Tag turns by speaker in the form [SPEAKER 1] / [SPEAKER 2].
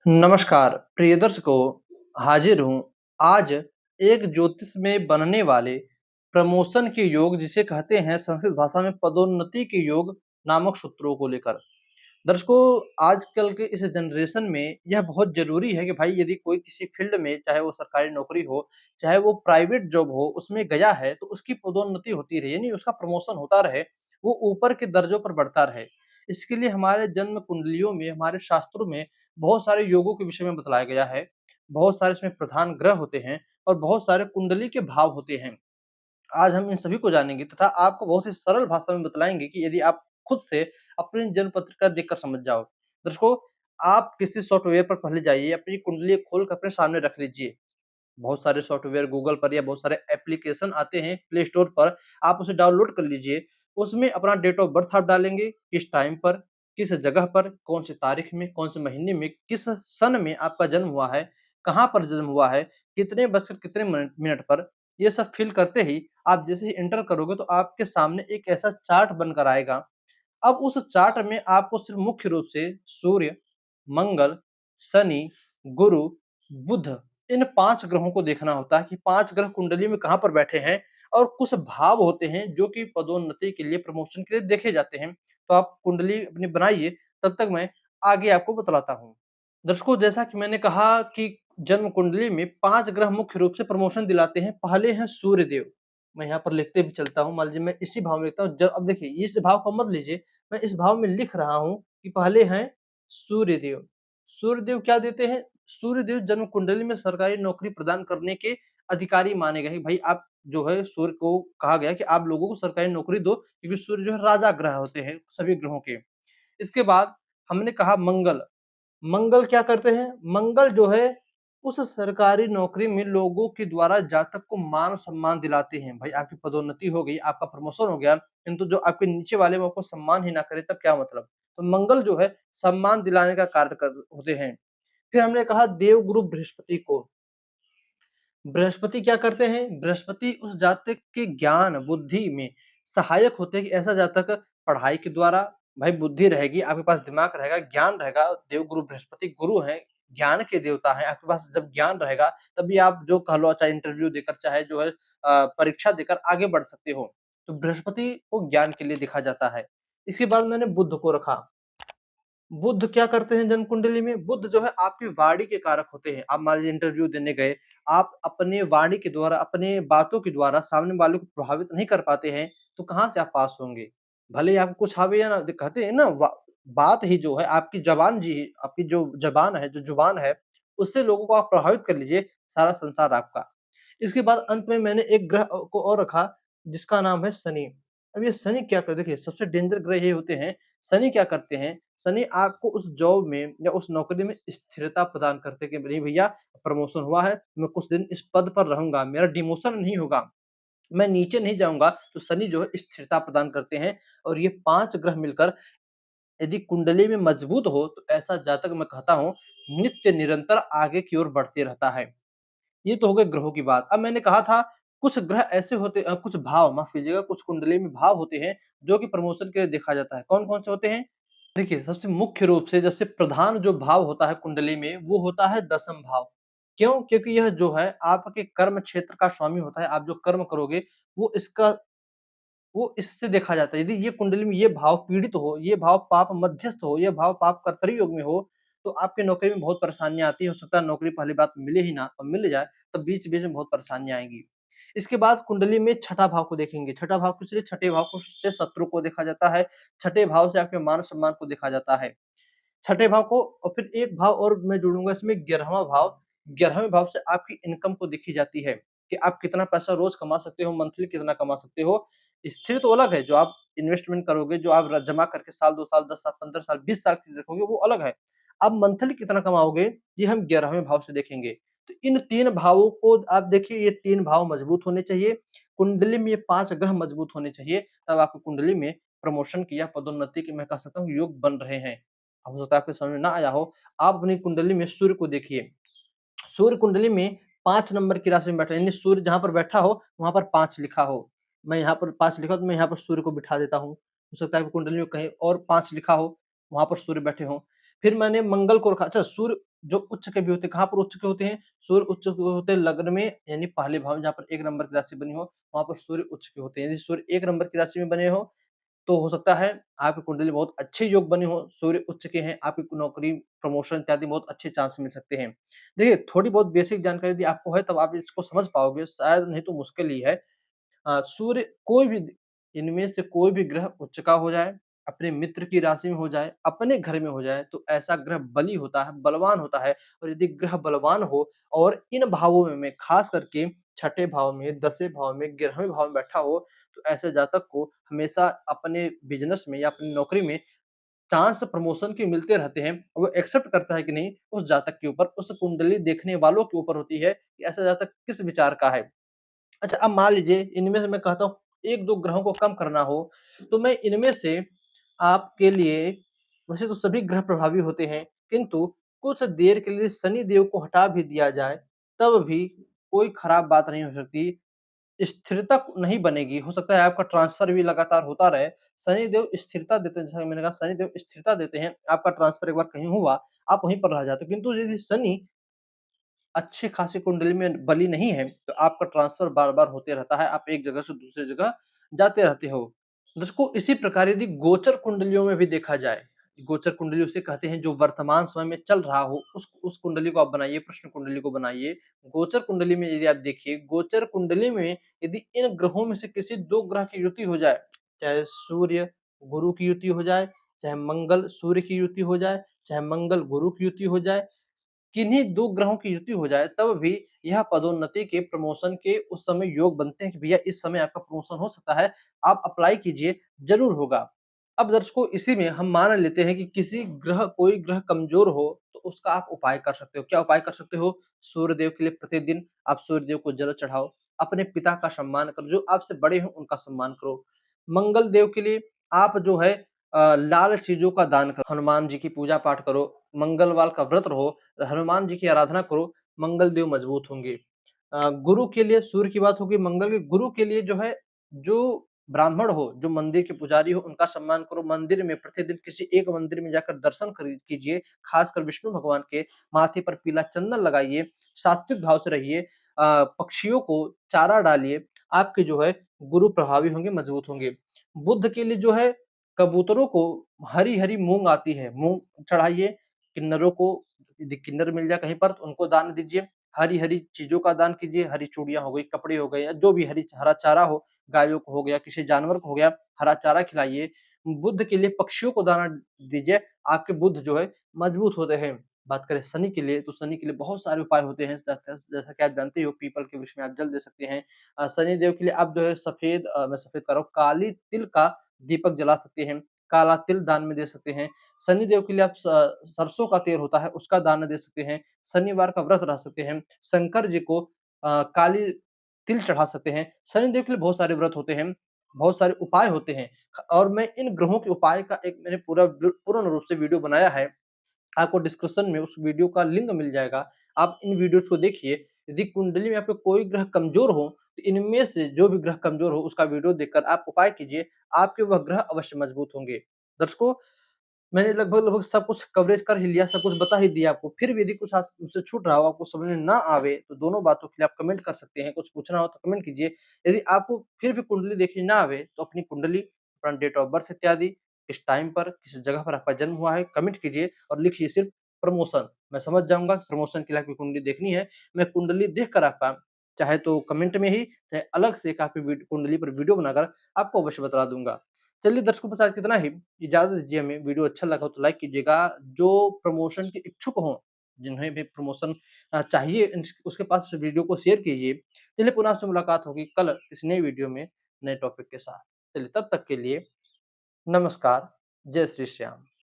[SPEAKER 1] नमस्कार प्रिय दर्शकों, हाजिर हूँ आज एक ज्योतिष में बनने वाले प्रमोशन के योग जिसे कहते हैं संस्कृत भाषा में पदोन्नति के योग नामक सूत्रों को लेकर। दर्शकों, आजकल के इस जनरेशन में यह बहुत ज़रूरी है कि भाई यदि कोई किसी फ़ील्ड में चाहे वो सरकारी नौकरी हो, चाहे वो प्राइवेट जॉब हो, उसमें गया है तो उसकी पदोन्नति होती रहे, यानी उसका प्रमोशन होता रहे, वो ऊपर के दर्जों पर बढ़ता रहे। इसके लिए हमारे जन्म कुंडलियों में, हमारे शास्त्रों में बहुत सारे योगों के विषय में बतलाया गया है। बहुत सारे इसमें प्रधान ग्रह होते हैं और बहुत सारे कुंडली के भाव होते हैं। आज हम इन सभी को जानेंगे तथा आपको बहुत ही सरल भाषा में बतलाएँगे कि यदि आप खुद से अपनी जन्म पत्रिका देखकर समझ जाओ। दर्शकों, आप किसी सॉफ्टवेयर पर पहले जाइए, अपनी कुंडली खोल कर अपने सामने रख लीजिए। बहुत सारे सॉफ्टवेयर गूगल पर या बहुत सारे एप्लीकेशन आते हैं प्ले स्टोर पर, आप उसे डाउनलोड कर लीजिए। उसमें अपना डेट ऑफ बर्थ आप डालेंगे, किस टाइम पर, किस जगह पर, कौन सी तारीख में, कौन से महीने में, किस सन में आपका जन्म हुआ है, कहाँ पर जन्म हुआ है, कितने बजकर कितने मिनट मिनट पर, ये सब फ़िल करते ही आप जैसे ही एंटर करोगे तो आपके सामने एक ऐसा चार्ट बनकर आएगा। अब उस चार्ट में आपको सिर्फ़ मुख्य रूप से सूर्य, मंगल, शनि, गुरु, बुध इन 5 ग्रहों को देखना होता है कि 5 ग्रह कुंडली में कहाँ पर बैठे हैं और कुछ भाव होते हैं जो कि पदोन्नति के लिए, प्रमोशन के लिए देखे जाते हैं। तो आप कुंडली अपनी बनाइए, तब तक मैं आगे आपको बतलाता हूँ। दर्शकों, जैसा कि मैंने कहा कि जन्म कुंडली में 5 ग्रह मुख्य रूप से प्रमोशन दिलाते हैं। पहले हैं सूर्यदेव, मैं यहाँ पर लिखते भी चलता हूँ, मान लीजिए मैं इसी भाव में लिखता हूँ। ज अब देखिए इस भाव को मत लीजिए, मैं इस भाव में लिख रहा हूँ कि पहले हैं सूर्यदेव। सूर्यदेव क्या देते हैं? सूर्यदेव जन्म कुंडली में सरकारी नौकरी प्रदान करने के अधिकारी माने गए हैं। भाई आप जो है सूर्य को कहा गया है कि आप लोगों को सरकारी नौकरी दो, क्योंकि सूर्य जो है राजा ग्रह होते हैं सभी ग्रहों के। इसके बाद हमने कहा मंगल। मंगल क्या करते हैं? मंगल जो है उस सरकारी नौकरी में लोगों के द्वारा जातक को मान-सम्मान दिलाते हैं। भाई आपकी पदोन्नति हो गई, आपका प्रमोशन हो गया, किंतु जो आपके नीचे वाले वो आपको सम्मान ही ना करें तब क्या मतलब? तो मंगल जो है सम्मान दिलाने का कार्य कर होते हैं। फिर हमने कहा देवगुरु बृहस्पति को। बृहस्पति क्या करते हैं? बृहस्पति उस जातक के ज्ञान, बुद्धि में सहायक होते हैं कि ऐसा जातक पढ़ाई के द्वारा भाई बुद्धि रहेगी, आपके पास दिमाग रहेगा, ज्ञान रहेगा। देवगुरु बृहस्पति गुरु हैं, ज्ञान के देवता हैं। आपके पास जब ज्ञान रहेगा, तभी आप जो कह लो चाहे इंटरव्यू देकर, चाहे जो है परीक्षा देकर आगे बढ़ सकते हो। तो बृहस्पति को ज्ञान के लिए देखा जाता है। इसके बाद मैंने बुध को रखा। बुध क्या करते हैं जन्म कुंडली में? बुध जो है आपकी वाणी के कारक होते हैं। आप मान लीजिए इंटरव्यू देने गए, आप अपने वाणी के द्वारा, अपने बातों के द्वारा सामने वाले को प्रभावित नहीं कर पाते हैं, तो कहाँ से आप पास होंगे? भले ही आपको कुछ आवे या ना कहते हैं ना बात ही जो है आपकी ज़बान जी आपकी जो ज़बान है, जो ज़ुबान है, उससे लोगों को आप प्रभावित कर लीजिए, सारा संसार आपका। इसके बाद अंत में मैंने एक ग्रह को और रखा, जिसका नाम है शनि। अब ये शनि क्या कर देखिए सबसे डेंजर ग्रह ये होते हैं, शनि क्या करते हैं? शनि आपको उस जॉब में या उस नौकरी में स्थिरता प्रदान करते हैं कि नहीं भैया प्रमोशन हुआ है, मैं कुछ दिन इस पद पर रहूँगा, मेरा डिमोशन नहीं होगा, मैं नीचे नहीं जाऊँगा। तो शनि जो है स्थिरता प्रदान करते हैं और ये 5 ग्रह मिलकर यदि कुंडली में मजबूत हो, तो ऐसा जातक मैं कहता हूँ नित्य निरंतर आगे की ओर बढ़ते रहता है। ये तो हो गए ग्रहों की बात। अब मैंने कहा था कुछ ग्रह ऐसे होते कुछ भाव माफ़ कीजिएगा, कुछ कुंडली में भाव होते हैं जो कि प्रमोशन के लिए देखा जाता है। कौन-कौन से होते हैं? देखिए, सबसे मुख्य रूप से जैसे प्रधान जो भाव होता है कुंडली में, वो होता है दशम भाव। क्यों? क्योंकि यह जो है आपके कर्म क्षेत्र का स्वामी होता है। आप जो कर्म करोगे, वो इसका वो इससे देखा जाता है। यदि ये कुंडली में ये भाव पीड़ित हो, ये भाव पाप मध्यस्थ हो, ये भाव पाप कर्तरी योग में हो, तो आपकी नौकरी में बहुत परेशानियाँ आती हैं। हो सकता है नौकरी पहली बात मिले ही ना और मिल जाए, तब बीच-बीच में बहुत परेशानियाँ आएँगी। इसके बाद कुंडली में छठा भाव को देखेंगे। छठा भाव किस लिए? छठे भाव को से शत्रु को देखा जाता है। छठे भाव से आपके मान-सम्मान को देखा जाता है। छठे भाव को और फिर एक भाव और मैं जोड़ूँगा इसमें 11वाँ भाव। 11वें भाव से आपकी इनकम को देखी जाती है कि आप कितना पैसा रोज़ कमा सकते हो, मंथली कितना कमा सकते हो। स्थिर तो अलग है, जो आप इन्वेस्टमेंट करोगे, जो आप र जमा करके साल, 2 साल, 10 साल, 15 साल, 20 साल के लिए रखोगे, वो अलग है। आप मंथली कितना कमाओगे, ये हम 11वें भाव से देखेंगे। तो इन 3 भावों को आप देखिए, ये 3 भाव मजबूत होने चाहिए। कुंडली में ये 5 ग्रह मजबूत होने चाहिए, तब आपकी कुंडली में प्रमोशन की या पदोन्नति के मैं कह सकता हूँ योग बन रहे हैं। हो सकता है आपके समझ में ना आया हो, आप अपनी कुंडली में सूर्य को देखिए। सूर्य कुंडली में 5 नंबर की राशि में बैठा है, यानी सूर्य जहाँ पर बैठा हो, वहाँ पर 5 लिखा हो। मैं यहाँ पर 5 लिखा हो, तो मैं यहाँ पर सूर्य को बिठा देता हूँ। हो सकता है आपकी कुंडली में कहीं और 5 लिखा हो, वहाँ पर सूर्य बैठे हों। फिर मैंने मंगल को रखा, अच्छा सूर्य जो उच्च के भी होते हैं, कहाँ पर उच्च के होते हैं? सूर्य उच्च के होते हैं लग्न में, यानी पहले भाव में जहाँ पर 1 नंबर की राशि बनी हो, वहाँ पर सूर्य उच्च के होते हैं। यदि सूर्य 1 नंबर की राशि में बने हो, तो हो सकता है आपकी कुंडली बहुत अच्छे योग बने हो, सूर्य उच्च के हैं, आपकी नौकरी, प्रमोशन इत्यादि बहुत अच्छे चांस मिल सकते हैं। देखिए, थोड़ी बहुत बेसिक जानकारी यदि आपको है, तब आप इसको समझ पाओगे, शायद नहीं तो मुश्किल ही है। सूर्य कोई भी इनमें से कोई भी ग्रह उच्च का हो जाए, अपने मित्र की राशि में हो जाए, अपने घर में हो जाए, तो ऐसा ग्रह बली होता है, बलवान होता है। और यदि ग्रह बलवान हो और इन भावों में खास करके छठे भाव में, 10वें भाव में, 11वें भाव में बैठा हो, तो ऐसे जातक को हमेशा अपने बिज़नेस में या अपनी नौकरी में चांस प्रमोशन के मिलते रहते हैं। वो एक्सेप्ट करता है कि नहीं, उस जातक के ऊपर, उस कुंडली देखने वालों के ऊपर होती है कि ऐसा जातक किस विचार का है। अच्छा, अब मान लीजिए इनमें से मैं कहता हूँ 1-2 ग्रहों को कम करना हो, तो मैं इनमें से आपके लिए, वैसे तो सभी ग्रह प्रभावी होते हैं, किंतु कुछ देर के लिए शनि देव को हटा भी दिया जाए, तब भी कोई खराब बात नहीं हो सकती। स्थिरता नहीं बनेगी, हो सकता है आपका ट्रांसफ़र भी लगातार होता रहे। शनि देव स्थिरता देते हैं, जैसा कि मैंने कहा शनि देव स्थिरता देते हैं, आपका ट्रांसफ़र एक बार कहीं हुआ, आप वहीं पर रह जाते हो। किंतु यदि शनि अच्छी खासी कुंडली में बली नहीं है, तो आपका ट्रांसफ़र बार-बार होते रहता है, आप एक जगह से दूसरी जगह जाते रहते हो। दोस्तों, इसी प्रकार यदि गोचर कुंडलियों में भी देखा जाए, गोचर कुंडली उसे कहते हैं जो वर्तमान समय में चल रहा हो, उस कुंडली को आप बनाइए, प्रश्न कुंडली को बनाइए। गोचर कुंडली में यदि आप देखिए, गोचर कुंडली में यदि इन ग्रहों में से किसी 2 ग्रह की युति हो जाए, चाहे सूर्य गुरु की युति हो जाए, चाहे मंगल सूर्य की युति हो जाए, चाहे मंगल गुरु की युति हो जाए, किन्हीं 2 ग्रहों की युति हो जाए, तब भी यह पदोन्नति के, प्रमोशन के उस समय योग बनते हैं कि भैया इस समय आपका प्रमोशन हो सकता है, आप अप्लाई कीजिए, ज़रूर होगा। अब दर्शकों, इसी में हम मान लेते हैं कि किसी ग्रह, कोई ग्रह कमज़ोर हो, तो उसका आप उपाय कर सकते हो। क्या उपाय कर सकते हो? सूर्यदेव के लिए प्रतिदिन आप सूर्यदेव को जल चढ़ाओ, अपने पिता का सम्मान करो, जो आपसे बड़े हों उनका सम्मान करो। मंगल देव के लिए आप जो है लाल चीज़ों का दान करो, हनुमान जी की पूजा पाठ करो, मंगलवार का व्रत रहो, हनुमान जी की आराधना करो, मंगल देव मजबूत होंगे। गुरु के लिए सूर्य की बात होगी, मंगल के गुरु के लिए जो है, जो ब्राह्मण हो, जो मंदिर के पुजारी हो, उनका सम्मान करो। मंदिर में प्रतिदिन किसी एक मंदिर में जाकर दर्शन कीजिए, खासकर विष्णु भगवान के, माथे पर पीला चंदन लगाइए, सात्विक भाव से रहिए, पक्षियों को चारा डालिए, आपके जो है गुरु प्रभावी होंगे, मजबूत होंगे। बुध के लिए जो है, कबूतरों को हरी-हरी मूँग आती है, मूँग चढ़ाइए, किन्नरों को यदि किन्नर मिल जाए कहीं पर तो उनको दान दीजिए, हरी-हरी चीज़ों का दान कीजिए, हरी चूड़ियाँ हो गई, कपड़े हो गए, या जो भी हरा चारा हो, गायों को हो गया, किसी जानवर को हो गया, हरा चारा खिलाइए। बुध के लिए पक्षियों को दाना दीजिए, आपके बुध जो है मजबूत होते हैं। बात करें शनि के लिए, तो शनि के लिए बहुत सारे उपाय होते हैं, जैसा कि आप जानते ही हो, पीपल के वृक्ष में आप जल दे सकते हैं। शनि देव के लिए आप जो है मैं सफेद कह रहा हूँ, काली तिल का दीपक जला सकते हैं, काला तिल दान में दे सकते हैं। शनिदेव के लिए आप सरसों का तेल होता है, उसका दान दे सकते हैं। शनिवार का व्रत रख सकते हैं। शंकर जी को काली तिल चढ़ा सकते हैं। शनिदेव के लिए बहुत सारे व्रत होते हैं, बहुत सारे उपाय होते हैं। और मैं इन ग्रहों के उपाय का एक मैंने पूर्ण रूप से वीडियो बनाया है। आपको डिस्क्रिप्शन में उस वीडियो का लिंक मिल जाएगा। आप इन वीडियोज़ को देखिए। यदि कुंडली में आपके कोई ग्रह कमज़ोर हो, तो इनमें से जो भी ग्रह कमज़ोर हो, उसका वीडियो देखकर आप उपाय कीजिए, आपके वह ग्रह अवश्य मजबूत होंगे। दर्शकों, मैंने लगभग-लगभग सब कुछ कवरेज कर ही लिया, सब कुछ बता ही दिया आपको। फिर भी यदि कुछ आप मुझसे छूट रहा हो, आपको समझ में ना आवे, तो दोनों बातों के लिए आप कमेंट कर सकते हैं। कुछ पूछना हो तो कमेंट कीजिए। यदि आपको फिर भी कुंडली देखनी ना आवे, तो अपनी कुंडली, अपना डेट ऑफ बर्थ इत्यादि, किस टाइम पर, किस जगह पर आपका जन्म हुआ है, कमेंट कीजिए और लिखिए सिर्फ प्रमोशन। मैं समझ जाऊँगा कि प्रमोशन के लिए आपकी कुंडली देखनी है। मैं कुंडली देखकर आपका, चाहे तो कमेंट में ही, चाहे अलग से एक आपकी कुंडली पर वीडियो बनाकर आपको अवश्य बता दूँगा। चलिए दर्शकों, बस आज कितना ही। इजाज़त दीजिए हमें। वीडियो अच्छा लगा हो तो लाइक कीजिएगा। जो प्रमोशन के इच्छुक हों, जिन्हें भी प्रमोशन चाहिए, उसके पास वीडियो को शेयर कीजिए। चलिए, पुनः आपसे मुलाकात होगी कल इस नए वीडियो में, नए टॉपिक के साथ। चलिए, तब तक के लिए नमस्कार। जय श्री श्याम।